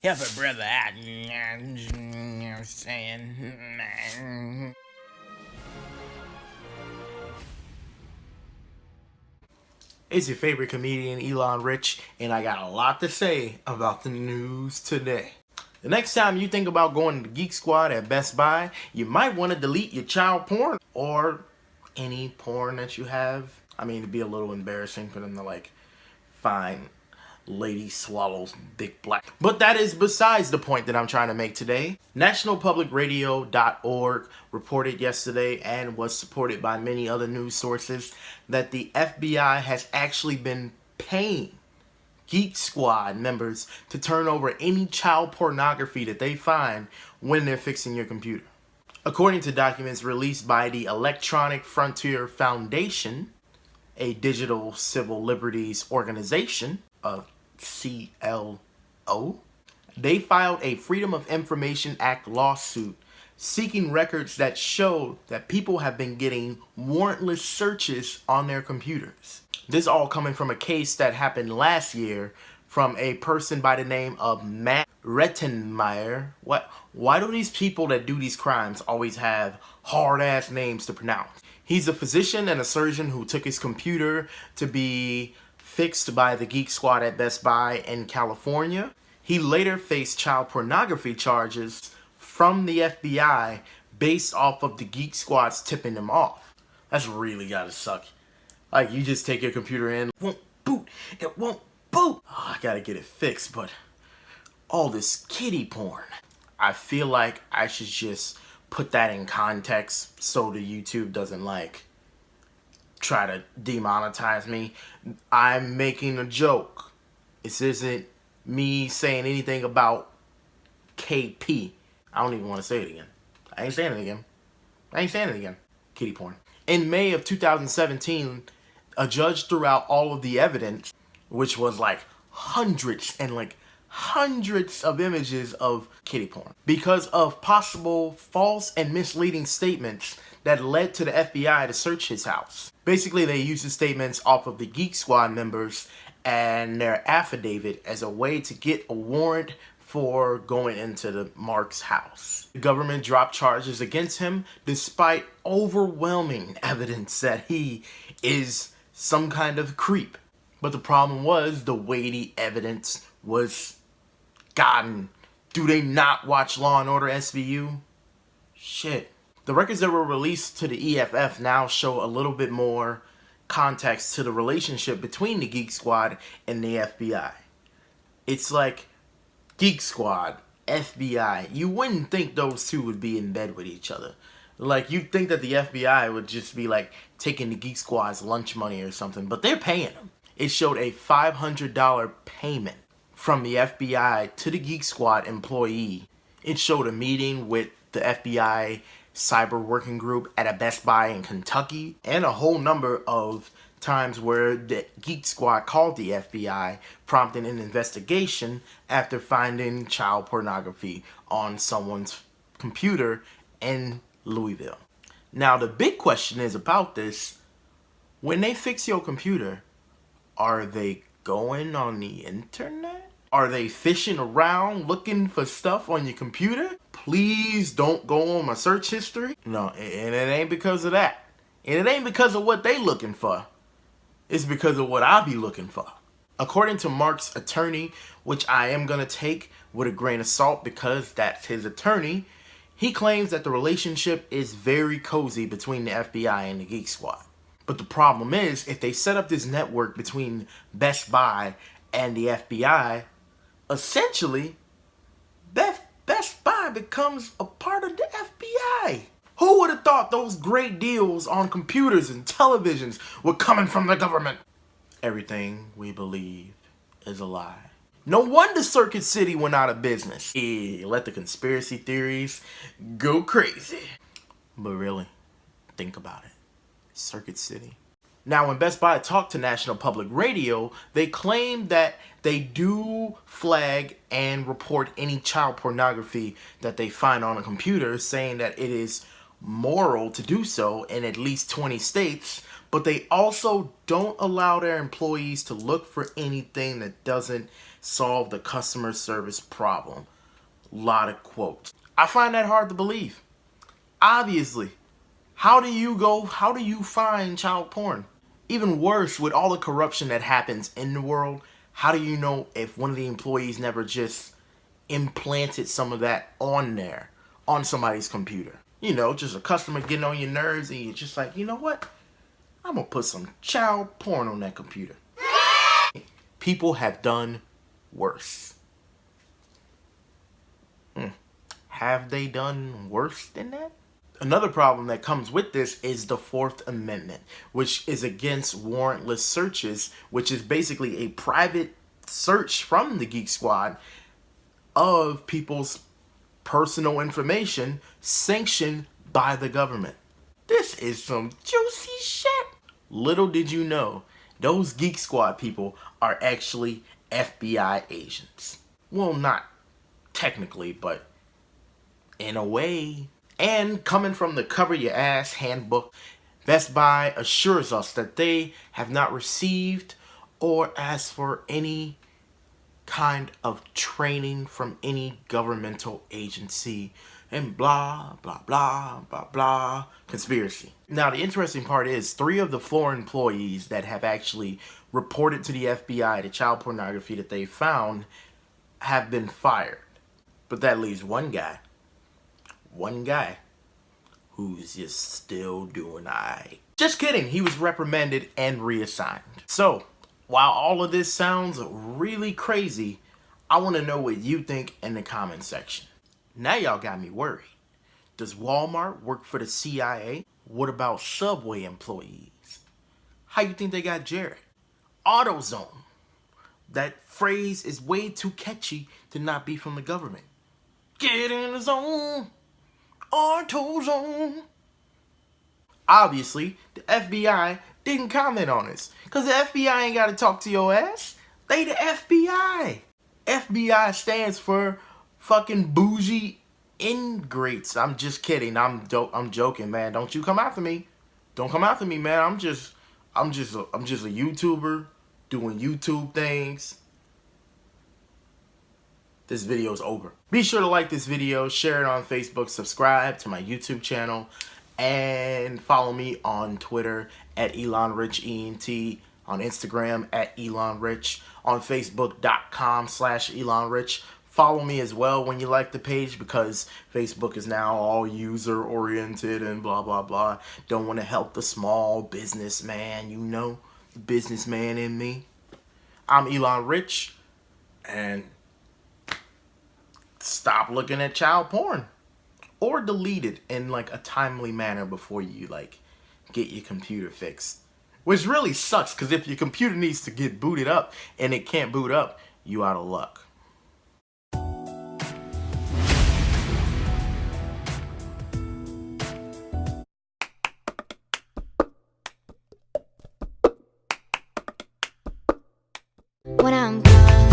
Help a brother out. You know what I'm saying? It's your favorite comedian, Elon Rich, and I got a lot to say about the news today. The next time you think about going to the Geek Squad at Best Buy, you might want to delete your child porn or any porn that you have. I mean, it'd be a little embarrassing for them to find lady swallows big black. But that is besides the point that I'm trying to make today. NationalPublicRadio.org reported yesterday, and was supported by many other news sources, that the FBI has actually been paying Geek Squad members to turn over any child pornography that they find when they're fixing your computer. According to documents released by the Electronic Frontier Foundation, a digital civil liberties organization, a CLO, they filed a Freedom of Information Act lawsuit seeking records that show that people have been getting warrantless searches on their computers. This all coming from a case that happened last year from a person by the name of Matt Rettenmeyer. Why do these people that do these crimes always have hard-ass names to pronounce? He's a physician and a surgeon who took his computer to be fixed by the Geek Squad at Best Buy in California. He later faced child pornography charges from the FBI based off of the Geek Squad's tipping him off. That's really gotta suck. Like, you just take your computer in, won't boot, it won't boot. Oh, I gotta get it fixed, but all this kiddie porn. I feel like I should just put that in context so the YouTube doesn't try to demonetize me. I'm making a joke. This isn't me saying anything about KP. I don't even want to say it again. I ain't saying it again. Kitty porn. In May of 2017, a judge threw out all of the evidence, which was hundreds of images of kitty porn, because of possible false and misleading statements that led to the FBI to search his house. Basically, they used the statements off of the Geek Squad members and their affidavit as a way to get a warrant for going into the Mark's house. The government dropped charges against him despite overwhelming evidence that he is some kind of creep. But the problem was the weighty evidence was gotten. Do they not watch Law and Order SVU? Shit. The records that were released to the EFF now show a little bit more context to the relationship between the Geek Squad and the FBI. It's like Geek Squad, FBI. You wouldn't think those two would be in bed with each other. You'd think that the FBI would just be taking the Geek Squad's lunch money or something, but they're paying them. It showed a $500 payment from the FBI to the Geek Squad employee. It showed a meeting with the FBI cyber working group at a Best Buy in Kentucky, and a whole number of times where the Geek Squad called the FBI, prompting an investigation after finding child pornography on someone's computer in Louisville. Now, the big question is about this: when they fix your computer, are they going on the internet? Are they fishing around looking for stuff on your computer? Please don't go on my search history. No, and it ain't because of that. And it ain't because of what they looking for. It's because of what I be looking for. According to Mark's attorney, which I am going to take with a grain of salt because that's his attorney, he claims that the relationship is very cozy between the FBI and the Geek Squad. But the problem is, if they set up this network between Best Buy and the FBI, essentially, Best Buy becomes a part of the FBI. Who would have thought those great deals on computers and televisions were coming from the government? Everything we believe is a lie. No wonder Circuit City went out of business. Let the conspiracy theories go crazy. But really, think about it. Circuit City. Now, when Best Buy talked to National Public Radio, they claimed that they do flag and report any child pornography that they find on a computer, saying that it is moral to do so in at least 20 states, but they also don't allow their employees to look for anything that doesn't solve the customer service problem. A lot of quotes. I find that hard to believe. Obviously, how do you find child porn? Even worse, with all the corruption that happens in the world, how do you know if one of the employees never just implanted some of that on there, on somebody's computer? You know, just a customer getting on your nerves and you're just like, you know what? I'm gonna put some child porn on that computer. People have done worse. Have they done worse than that? Another problem that comes with this is the Fourth Amendment, which is against warrantless searches, which is basically a private search from the Geek Squad of people's personal information sanctioned by the government. This is some juicy shit. Little did you know, those Geek Squad people are actually FBI agents. Well, not technically, but in a way. And coming from the Cover Your Ass handbook, Best Buy assures us that they have not received or asked for any kind of training from any governmental agency and blah, blah, blah, blah, blah, conspiracy. Now, the interesting part is 3 of the 4 employees that have actually reported to the FBI the child pornography that they found have been fired. But that leaves one guy who's just still doing alright. Just kidding, he was reprimanded and reassigned. So, while all of this sounds really crazy, I want to know what you think in the comment section. Now y'all got me worried. Does Walmart work for the CIA? What about Subway employees? How you think they got Jared? AutoZone. That phrase is way too catchy to not be from the government. Get in the zone. AutoZone. Obviously, the FBI didn't comment on this, because the FBI ain't got to talk to your ass. They the FBI. FBI stands for fucking bougie ingrates. I'm just kidding. I'm joking, man. Don't you come after me. Don't come after me, man. I'm just a YouTuber doing YouTube things. This video's over. Be sure to like this video, share it on Facebook, subscribe to my YouTube channel, and follow me on Twitter at ElonRichENT, on Instagram at ElonRich, on Facebook.com/ElonRich. Follow me as well when you like the page, because Facebook is now all user-oriented and blah, blah, blah. Don't want to help the small businessman, you know, the businessman in me. I'm Elon Rich, and stop looking at child porn, or delete it in like a timely manner before you like get your computer fixed, which really sucks, because if your computer needs to get booted up and it can't boot up, you out of luck. When I'm gone